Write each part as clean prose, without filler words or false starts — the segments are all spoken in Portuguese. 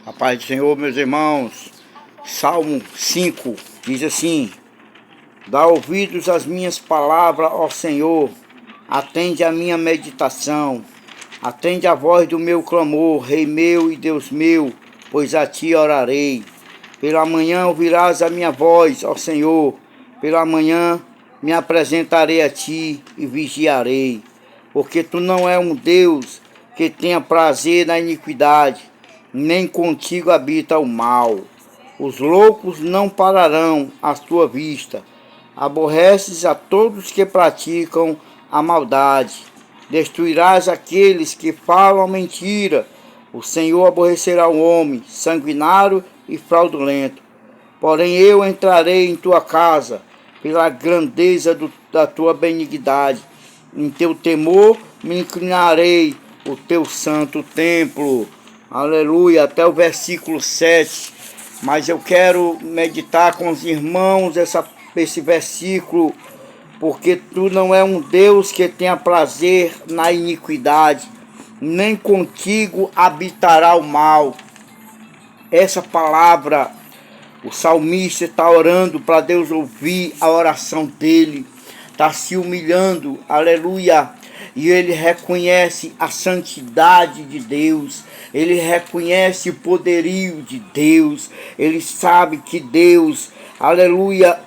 A paz do Senhor, meus irmãos. Salmo 5 diz assim: dá ouvidos às minhas palavras, ó Senhor, atende a minha meditação, atende a voz do meu clamor, Rei meu e Deus meu, pois a ti orarei. Pela manhã ouvirás a minha voz, ó Senhor, pela manhã me apresentarei a ti e vigiarei, porque tu não és um Deus que tenha prazer na iniquidade, nem contigo habita o mal. Os loucos não pararão à tua vista. Aborreces a todos que praticam a maldade. Destruirás aqueles que falam mentira. O Senhor aborrecerá o homem sanguinário e fraudulento. Porém eu entrarei em tua casa pela grandeza da tua benignidade. Em teu temor me inclinarei o teu santo templo. Aleluia, até o versículo 7. Mas eu quero meditar com os irmãos esse versículo, porque tu não é um Deus que tenha prazer na iniquidade, nem contigo habitará o mal. Essa palavra, o salmista está orando para Deus ouvir a oração dele, está se humilhando, aleluia. E ele reconhece a santidade de Deus, ele reconhece o poderio de Deus, ele sabe que Deus, aleluia,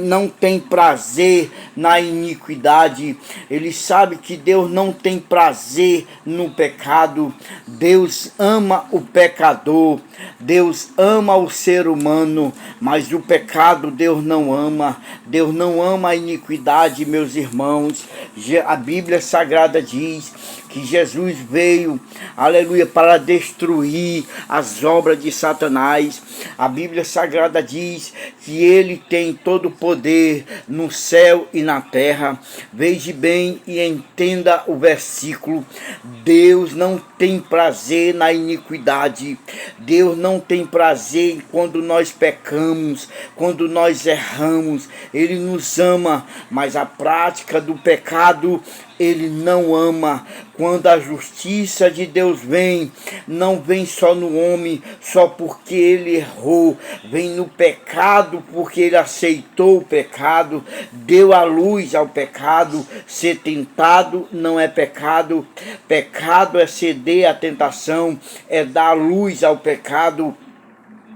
não tem prazer na iniquidade, ele sabe que Deus não tem prazer no pecado. Deus ama o pecador, Deus ama o ser humano, mas o pecado Deus não ama. Deus não ama a iniquidade, meus irmãos. A Bíblia Sagrada diz que Jesus veio, aleluia, para destruir as obras de Satanás. A Bíblia Sagrada diz que ele tem todo o poder no céu e na terra. Veja bem e entenda o versículo. Deus não tem prazer na iniquidade. Deus não tem prazer quando nós pecamos, quando nós erramos. Ele nos ama, mas a prática do pecado ele não ama. Quando a justiça de Deus vem, não vem só no homem, só porque ele errou, vem no pecado, porque ele aceitou o pecado, deu a luz ao pecado. Ser tentado não é pecado, pecado é ceder à tentação, é dar luz ao pecado.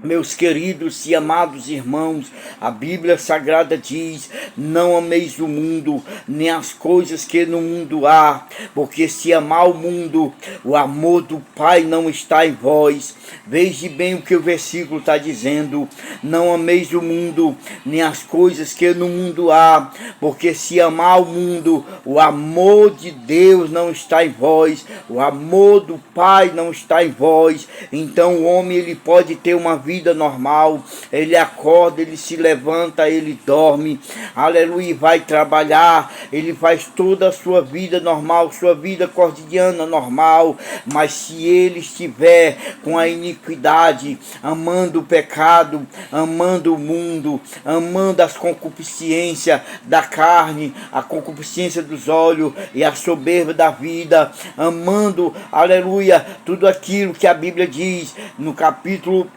Meus queridos e amados irmãos, a Bíblia Sagrada diz: não ameis o mundo, nem as coisas que no mundo há, porque se amar o mundo, o amor do Pai não está em vós. Veja bem o que o versículo está dizendo: não ameis o mundo, nem as coisas que no mundo há, porque se amar o mundo, o amor de Deus não está em vós, o amor do Pai não está em vós. Então o homem ele pode ter uma vida normal, ele acorda, ele se levanta, ele dorme, aleluia, vai trabalhar, ele faz toda a sua vida normal, sua vida cotidiana normal. Mas se ele estiver com a iniquidade, amando o pecado, amando o mundo, amando as concupiscências da carne, a concupiscência dos olhos e a soberba da vida, amando, aleluia, tudo aquilo que a Bíblia diz no capítulo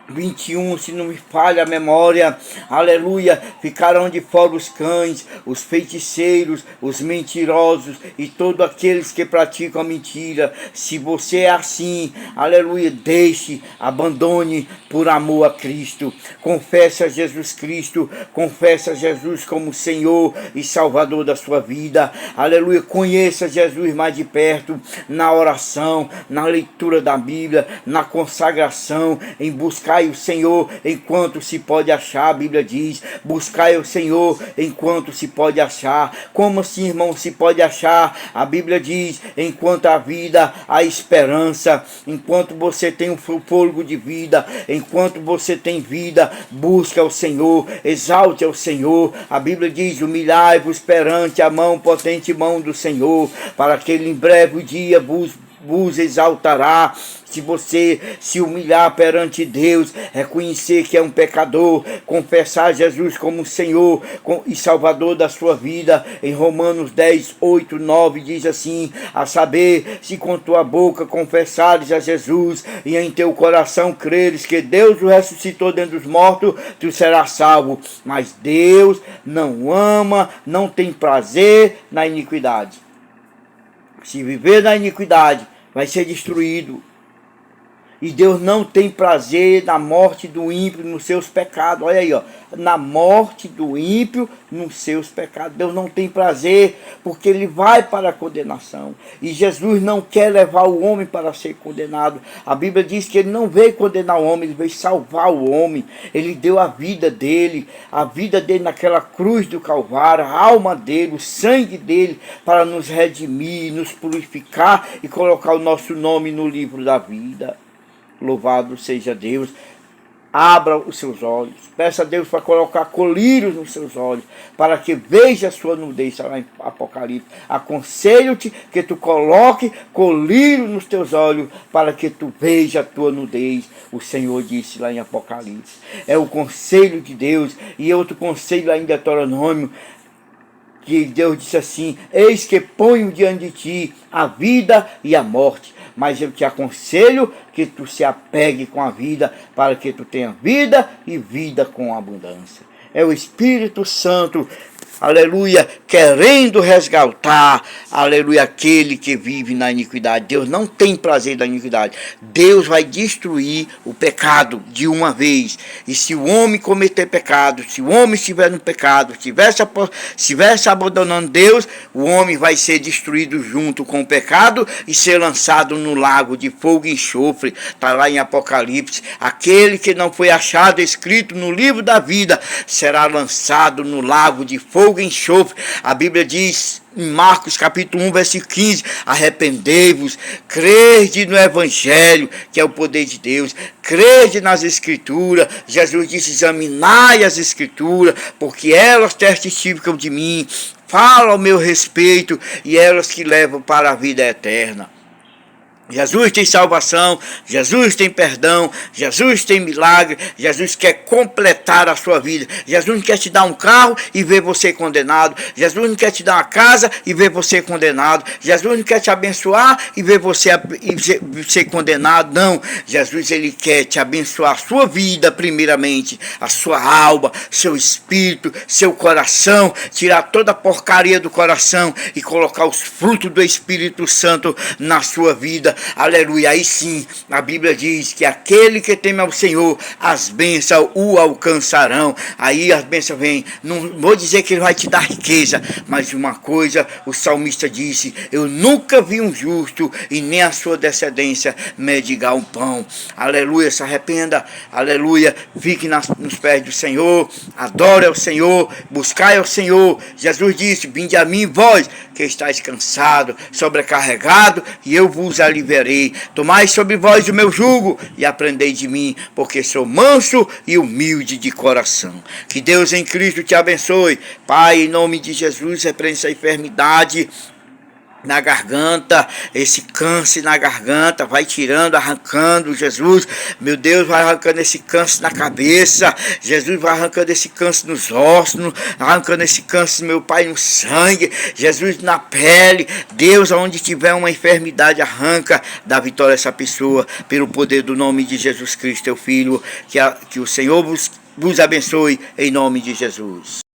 21, se não me falha a memória, aleluia, ficarão de fora os cães, os feiticeiros, os mentirosos e todos aqueles que praticam a mentira. Se você é assim, aleluia, deixe, abandone por amor a Cristo, confesse a Jesus Cristo, confesse a Jesus como Senhor e Salvador da sua vida, aleluia, conheça Jesus mais de perto, na oração, na leitura da Bíblia, na consagração, em buscar o Senhor enquanto se pode achar. A Bíblia diz: buscai o Senhor enquanto se pode achar. Como assim, irmão, se pode achar? A Bíblia diz: enquanto há vida, há esperança. Enquanto você tem um fôlego de vida, enquanto você tem vida, busca o Senhor, exalte ao Senhor. A Bíblia diz: humilhai-vos perante a mão potente mão do Senhor, para que ele em breve dia vos vos exaltará. Se você se humilhar perante Deus, reconhecer que é um pecador, confessar Jesus como Senhor e Salvador da sua vida, em Romanos 10, 8, 9 diz assim: a saber, se com tua boca confessares a Jesus e em teu coração creres que Deus o ressuscitou dentre os mortos, tu serás salvo. Mas Deus não ama, não tem prazer na iniquidade. Se viver na iniquidade, vai ser destruído. E Deus não tem prazer na morte do ímpio nos seus pecados. Olha aí, ó, na morte do ímpio nos seus pecados. Deus não tem prazer, porque ele vai para a condenação. E Jesus não quer levar o homem para ser condenado. A Bíblia diz que ele não veio condenar o homem, ele veio salvar o homem. Ele deu a vida dele naquela cruz do Calvário, a alma dele, o sangue dele, para nos redimir, nos purificar e colocar o nosso nome no livro da vida. Louvado seja Deus. Abra os seus olhos. Peça a Deus para colocar colírios nos seus olhos, para que veja a sua nudez. Está lá em Apocalipse. Aconselho-te que tu coloque colírio nos teus olhos, para que tu veja a tua nudez. O Senhor disse lá em Apocalipse. É o conselho de Deus. E outro conselho lá em Deuteronômio, que Deus disse assim: eis que ponho diante de ti a vida e a morte, mas eu te aconselho que tu se apegue com a vida, para que tu tenha vida e vida com abundância. É o Espírito Santo, aleluia, querendo resgatar, aleluia, aquele que vive na iniquidade. Deus não tem prazer na iniquidade. Deus vai destruir o pecado de uma vez. E se o homem cometer pecado, se o homem estiver no pecado, estivesse abandonando Deus, o homem vai ser destruído junto com o pecado e ser lançado no lago de fogo e enxofre. Está lá em Apocalipse. Aquele que não foi achado escrito no livro da vida será lançado no lago de fogo e enxofre. A Bíblia diz em Marcos capítulo 1, versículo 15: arrependei-vos, crede no Evangelho, que é o poder de Deus, crede nas Escrituras. Jesus disse: examinai as Escrituras, porque elas testificam de mim, falam ao meu respeito, e elas que levam para a vida eterna. Jesus tem salvação, Jesus tem perdão, Jesus tem milagre, Jesus quer completar a sua vida. Jesus não quer te dar um carro e ver você condenado. Jesus não quer te dar uma casa e ver você condenado. Jesus não quer te abençoar e ver você ser condenado. Não, Jesus ele quer te abençoar a sua vida primeiramente, a sua alma, seu espírito, seu coração, tirar toda a porcaria do coração e colocar os frutos do Espírito Santo na sua vida. Aleluia. Aí sim, a Bíblia diz que aquele que teme ao Senhor, as bênçãos o alcançarão. Aí as bênçãos vêm. Não vou dizer que ele vai te dar riqueza, mas uma coisa o salmista disse: eu nunca vi um justo e nem a sua descendência mendigar um pão. Aleluia. Se arrependa. Aleluia. Fique nos pés do Senhor. Adore ao Senhor. Buscai ao Senhor. Jesus disse: vinde a mim, vós que estáis cansado, sobrecarregado, e eu vos aliviarei. Tomai sobre vós o meu jugo e aprendei de mim, porque sou manso e humilde de coração. Que Deus em Cristo te abençoe. Pai, em nome de Jesus, repreenda essa enfermidade na garganta, esse câncer na garganta, vai tirando, arrancando. Jesus, meu Deus, vai arrancando esse câncer na cabeça. Jesus vai arrancando esse câncer nos ossos, arrancando esse câncer, meu Pai, no sangue. Jesus, na pele. Deus, aonde tiver uma enfermidade, arranca, dá vitória a essa pessoa, pelo poder do nome de Jesus Cristo, teu Filho. Que o Senhor vos abençoe, em nome de Jesus.